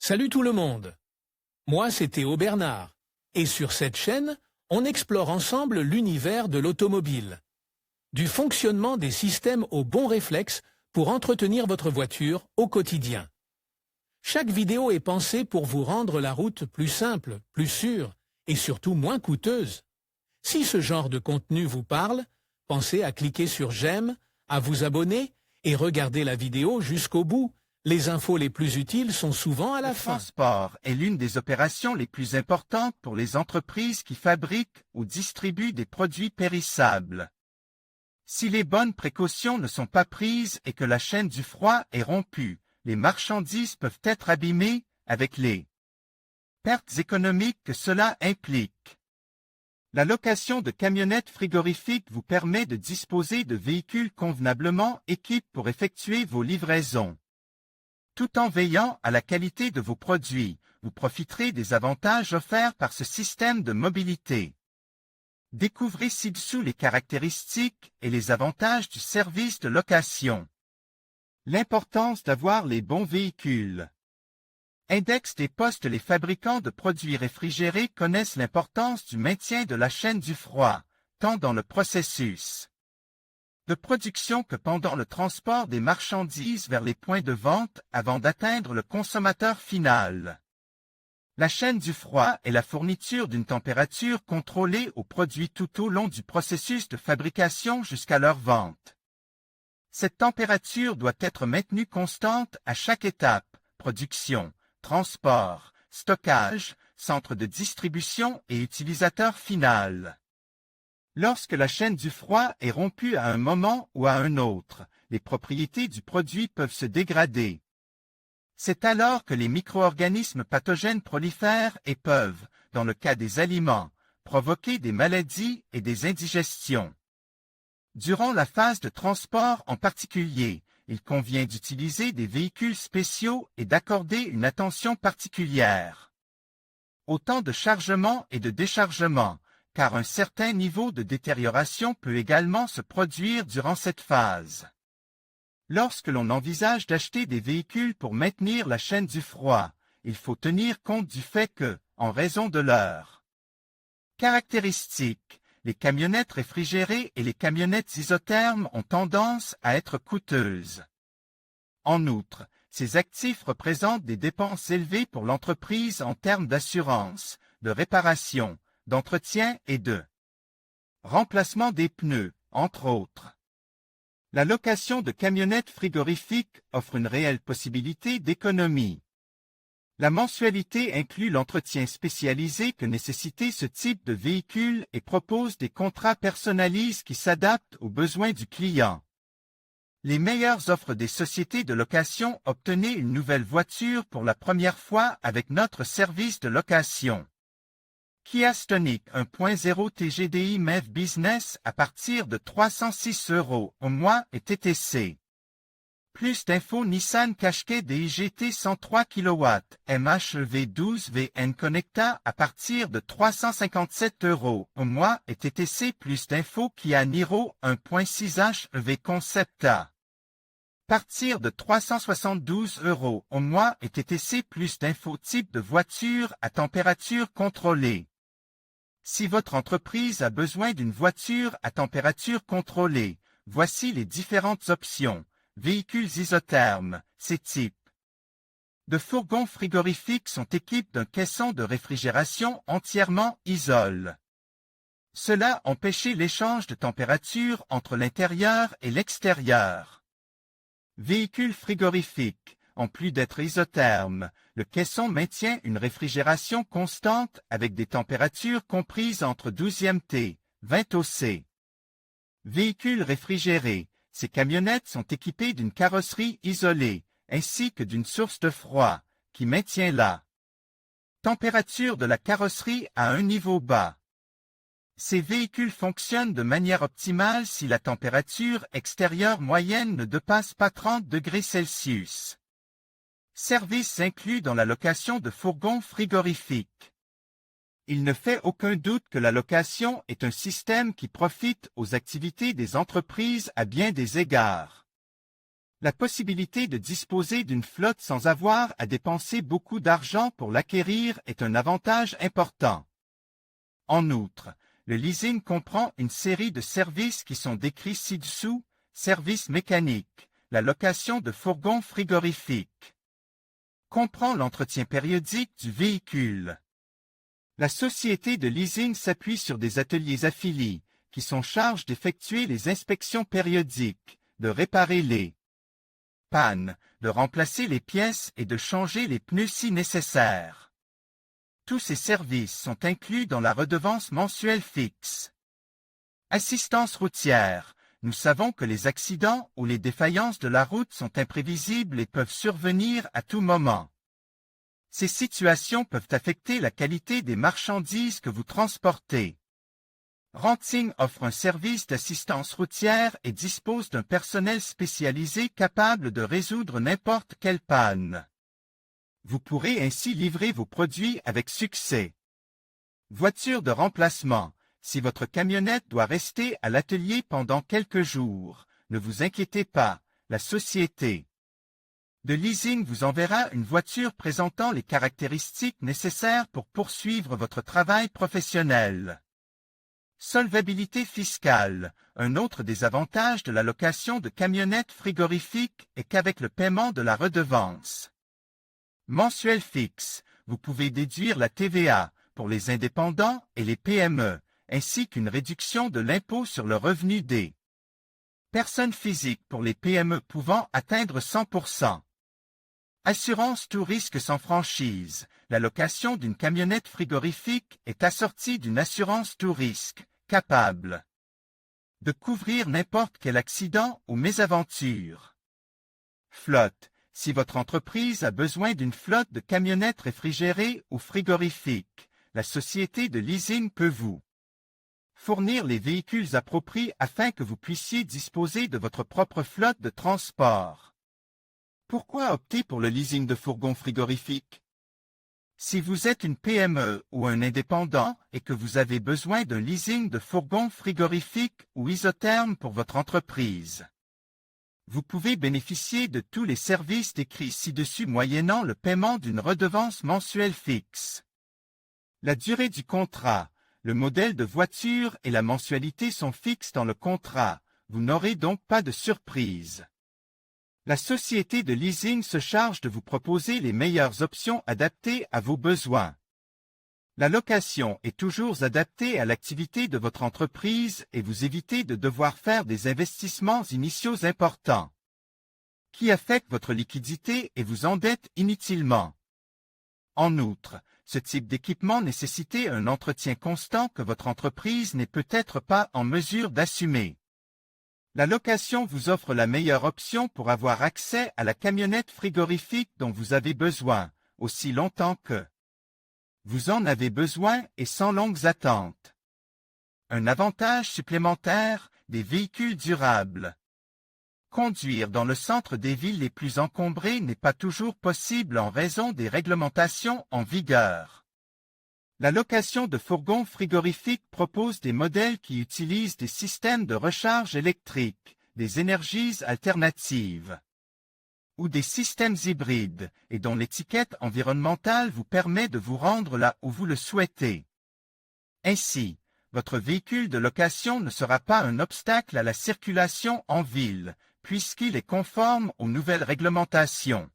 Salut tout le monde. Moi, c'est Théo Bernard. Et sur cette chaîne, on explore ensemble l'univers de l'automobile. Du fonctionnement des systèmes aux bons réflexes pour entretenir votre voiture au quotidien. Chaque vidéo est pensée pour vous rendre la route plus simple, plus sûre et surtout moins coûteuse. Si ce genre de contenu vous parle, pensez à cliquer sur j'aime, à vous abonner et regarder la vidéo jusqu'au bout. Les infos les plus utiles sont souvent à la fin. Le transport est l'une des opérations les plus importantes pour les entreprises qui fabriquent ou distribuent des produits périssables. Si les bonnes précautions ne sont pas prises et que la chaîne du froid est rompue, les marchandises peuvent être abîmées avec les pertes économiques que cela implique. La location de camionnettes frigorifiques vous permet de disposer de véhicules convenablement équipés pour effectuer vos livraisons. Tout en veillant à la qualité de vos produits, vous profiterez des avantages offerts par ce système de mobilité. Découvrez ci-dessous les caractéristiques et les avantages du service de location. L'importance d'avoir les bons véhicules. Index des postes. Les fabricants de produits réfrigérés connaissent l'importance du maintien de la chaîne du froid, tant dans le processus de production que pendant le transport des marchandises vers les points de vente avant d'atteindre le consommateur final. La chaîne du froid est la fourniture d'une température contrôlée aux produits tout au long du processus de fabrication jusqu'à leur vente. Cette température doit être maintenue constante à chaque étape, production, transport, stockage, centre de distribution et utilisateur final. Lorsque la chaîne du froid est rompue à un moment ou à un autre, les propriétés du produit peuvent se dégrader. C'est alors que les micro-organismes pathogènes prolifèrent et peuvent, dans le cas des aliments, provoquer des maladies et des indigestions. Durant la phase de transport en particulier, il convient d'utiliser des véhicules spéciaux et d'accorder une attention particulière au temps de chargement et de déchargement, car un certain niveau de détérioration peut également se produire durant cette phase. Lorsque l'on envisage d'acheter des véhicules pour maintenir la chaîne du froid, il faut tenir compte du fait que, en raison de leurs caractéristiques, les camionnettes réfrigérées et les camionnettes isothermes ont tendance à être coûteuses. En outre, ces actifs représentent des dépenses élevées pour l'entreprise en termes d'assurance, de réparation, d'entretien et de remplacement des pneus, entre autres. La location de camionnettes frigorifiques offre une réelle possibilité d'économie. La mensualité inclut l'entretien spécialisé que nécessite ce type de véhicule et propose des contrats personnalisés qui s'adaptent aux besoins du client. Les meilleures offres des sociétés de location. Obtenez une nouvelle voiture pour la première fois avec notre service de location. Kia Stonic 1.0 TGDI MEV Business à partir de 306 € au mois et TTC. Plus d'infos. Nissan Qashqai DIGT 103 kW MHEV 12 VN Connecta à partir de 357 € au mois et TTC. Plus d'infos. Kia Niro 1.6 HEV Concepta. Partir de 372 € au mois et TTC. Plus d'infos. Type de voiture à température contrôlée. Si votre entreprise a besoin d'une voiture à température contrôlée, voici les différentes options. Véhicules isothermes, ces types de fourgons frigorifiques sont équipés d'un caisson de réfrigération entièrement isole. Cela empêche l'échange de température entre l'intérieur et l'extérieur. Véhicules frigorifiques. En plus d'être isotherme, le caisson maintient une réfrigération constante avec des températures comprises entre 12e T, 20 OC. Véhicules réfrigérés. Ces camionnettes sont équipées d'une carrosserie isolée, ainsi que d'une source de froid, qui maintient la température de la carrosserie à un niveau bas. Ces véhicules fonctionnent de manière optimale si la température extérieure moyenne ne dépasse pas 30 degrés Celsius. Service inclus dans la location de fourgons frigorifiques. Il ne fait aucun doute que la location est un système qui profite aux activités des entreprises à bien des égards. La possibilité de disposer d'une flotte sans avoir à dépenser beaucoup d'argent pour l'acquérir est un avantage important. En outre, le leasing comprend une série de services qui sont décrits ci-dessous: services mécaniques, la location de fourgons frigorifiques. Comprend l'entretien périodique du véhicule. La société de leasing s'appuie sur des ateliers affiliés, qui sont chargés d'effectuer les inspections périodiques, de réparer les pannes, de remplacer les pièces et de changer les pneus si nécessaire. Tous ces services sont inclus dans la redevance mensuelle fixe. Assistance routière. Nous savons que les accidents ou les défaillances de la route sont imprévisibles et peuvent survenir à tout moment. Ces situations peuvent affecter la qualité des marchandises que vous transportez. Renting offre un service d'assistance routière et dispose d'un personnel spécialisé capable de résoudre n'importe quelle panne. Vous pourrez ainsi livrer vos produits avec succès. Voiture de remplacement. Si votre camionnette doit rester à l'atelier pendant quelques jours, ne vous inquiétez pas, la société de leasing vous enverra une voiture présentant les caractéristiques nécessaires pour poursuivre votre travail professionnel. Solvabilité fiscale. Un autre des avantages de la location de camionnettes frigorifiques est qu'avec le paiement de la redevance mensuelle fixe, vous pouvez déduire la TVA pour les indépendants et les PME, ainsi qu'une réduction de l'impôt sur le revenu des personnes physiques pour les PME pouvant atteindre 100%. Assurance tout risque sans franchise. La location d'une camionnette frigorifique est assortie d'une assurance tout risque, capable de couvrir n'importe quel accident ou mésaventure. Flotte. Si votre entreprise a besoin d'une flotte de camionnettes réfrigérées ou frigorifiques, la société de leasing peut vous fournir les véhicules appropriés afin que vous puissiez disposer de votre propre flotte de transport. Pourquoi opter pour le leasing de fourgons frigorifiques? Si vous êtes une PME ou un indépendant et que vous avez besoin d'un leasing de fourgons frigorifiques ou isothermes pour votre entreprise, vous pouvez bénéficier de tous les services décrits ci-dessus moyennant le paiement d'une redevance mensuelle fixe. La durée du contrat, le modèle de voiture et la mensualité sont fixes dans le contrat, vous n'aurez donc pas de surprise. La société de leasing se charge de vous proposer les meilleures options adaptées à vos besoins. La location est toujours adaptée à l'activité de votre entreprise et vous évitez de devoir faire des investissements initiaux importants qui affectent votre liquidité et vous endettent inutilement. En outre, ce type d'équipement nécessite un entretien constant que votre entreprise n'est peut-être pas en mesure d'assumer. La location vous offre la meilleure option pour avoir accès à la camionnette frigorifique dont vous avez besoin, aussi longtemps que vous en avez besoin et sans longues attentes. Un avantage supplémentaire, des véhicules durables. Conduire dans le centre des villes les plus encombrées n'est pas toujours possible en raison des réglementations en vigueur. La location de fourgons frigorifiques propose des modèles qui utilisent des systèmes de recharge électrique, des énergies alternatives ou des systèmes hybrides, et dont l'étiquette environnementale vous permet de vous rendre là où vous le souhaitez. Ainsi, votre véhicule de location ne sera pas un obstacle à la circulation en ville, puisqu'il est conforme aux nouvelles réglementations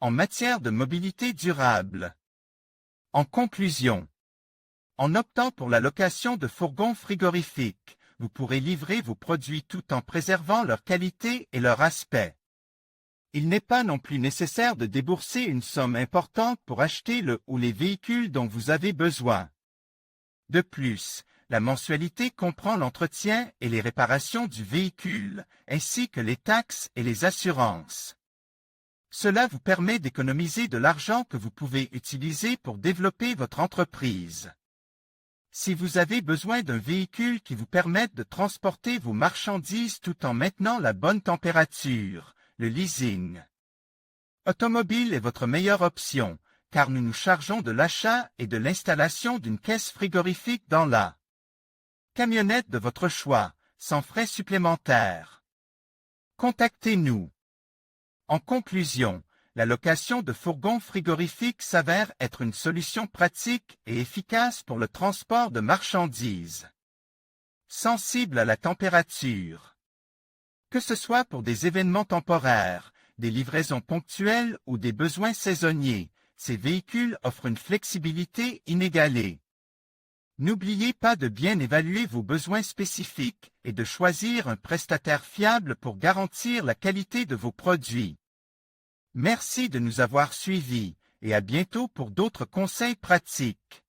en matière de mobilité durable. En conclusion, en optant pour la location de fourgons frigorifiques, vous pourrez livrer vos produits tout en préservant leur qualité et leur aspect. Il n'est pas non plus nécessaire de débourser une somme importante pour acheter le ou les véhicules dont vous avez besoin. De plus, la mensualité comprend l'entretien et les réparations du véhicule, ainsi que les taxes et les assurances. Cela vous permet d'économiser de l'argent que vous pouvez utiliser pour développer votre entreprise. Si vous avez besoin d'un véhicule qui vous permette de transporter vos marchandises tout en maintenant la bonne température, le leasing automobile est votre meilleure option, car nous nous chargeons de l'achat et de l'installation d'une caisse frigorifique dans la camionnette de votre choix, sans frais supplémentaires. Contactez-nous. En conclusion, la location de fourgons frigorifiques s'avère être une solution pratique et efficace pour le transport de marchandises. Sensible à la température. Que ce soit pour des événements temporaires, des livraisons ponctuelles ou des besoins saisonniers, ces véhicules offrent une flexibilité inégalée. N'oubliez pas de bien évaluer vos besoins spécifiques et de choisir un prestataire fiable pour garantir la qualité de vos produits. Merci de nous avoir suivis et à bientôt pour d'autres conseils pratiques.